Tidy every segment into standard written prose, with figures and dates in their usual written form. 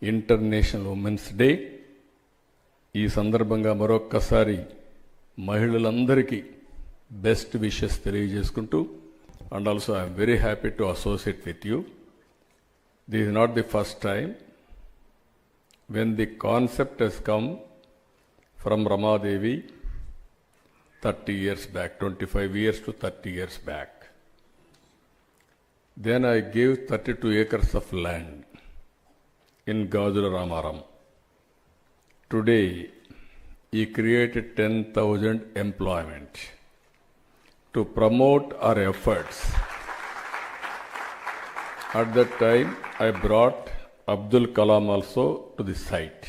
International women's day. ఈ సందర్భంగా మరొక్కసారి మహిళలందరికీ బెస్ట్ విషెస్ తెలియజేసుకుంటూ, and also I'm very happy to associate with you. This is not the first time when the concept has come from Ramadevi 30 years back, 25 years to 30 years back. Then I gave 32 acres of land in Gajula Ramaram. Today, he created 10,000 employment to promote our efforts. At that time, I brought Abdul Kalam also to the site.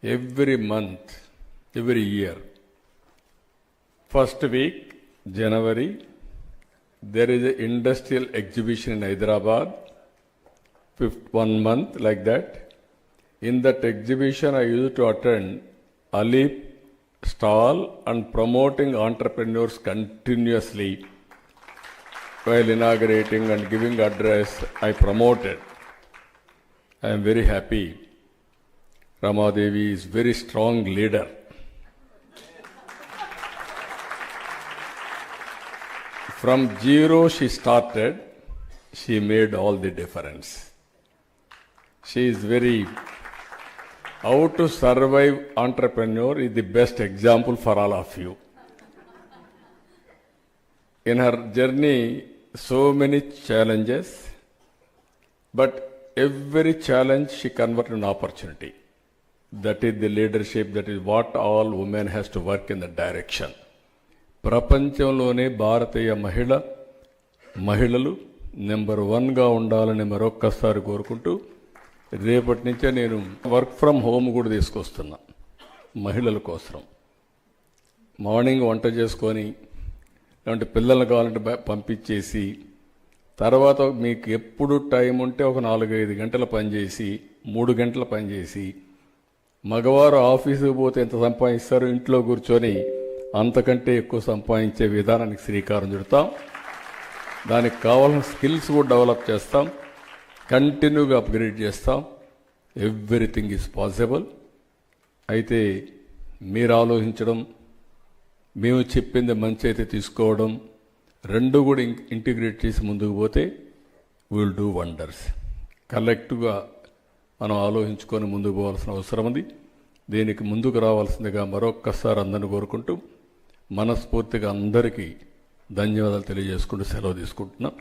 Every month, every year, first week, January, there is an industrial exhibition in Hyderabad, 1 month like that. In that exhibition, I used to attend Alip stall and promoting entrepreneurs continuously. While inaugurating and giving address, I promoted. I am very happy. Ramadevi is very strong leader. From zero she started, she made all the difference. She is very, how to survive entrepreneur is the best example for all of you. In her journey, so many challenges, but every challenge she converted an opportunity. That is the leadership, that is what all women has to work in that direction. ప్రపంచంలోనే భారతీయ మహిళలు number 1గా ఉండాలని మరొక్కసారి కోరుకుంటూ, రేపటి నుంచే నేను work from home కూడా తీసుకొస్తున్నా మహిళల కోసం. మార్నింగ్ వంట చేసుకొని, లేదంటే పిల్లలు కావాలంటే పంపించేసి, తర్వాత మీకు ఎప్పుడు టైం ఉంటే ఒక 4-5 గంటల పనిచేసి, 3 గంటల పనిచేసి, మగవారు ఆఫీసుకు పోతే ఎంత సంపాదిస్తారు, ఇంట్లో కూర్చొని అంతకంటే ఎక్కువ సంపాదించే విధానానికి శ్రీకారం చుడతాం. దానికి కావాల్సిన స్కిల్స్ కూడా డెవలప్ చేస్తాం, కంటిన్యూగా అప్గ్రేడ్ చేస్తాం. Everything is possible. అయితే మీరు ఆలోచించడం, మేము చెప్పింది మంచి అయితే తీసుకోవడం, రెండు కూడా ఇంటిగ్రేట్ చేసి ముందుకు పోతే విల్ డూ వండర్స్. కలెక్టివ్గా మనం ఆలోచించుకొని ముందుకు పోవాల్సిన అవసరం ఉంది. దీనికి ముందుకు రావాల్సిందిగా మరొక్కసారి అందరిని కోరుకుంటూ, మనస్ఫూర్తిగా అందరికీ ధన్యవాదాలు తెలియజేసుకుంటూ సెలవు తీసుకుంటున్నాం.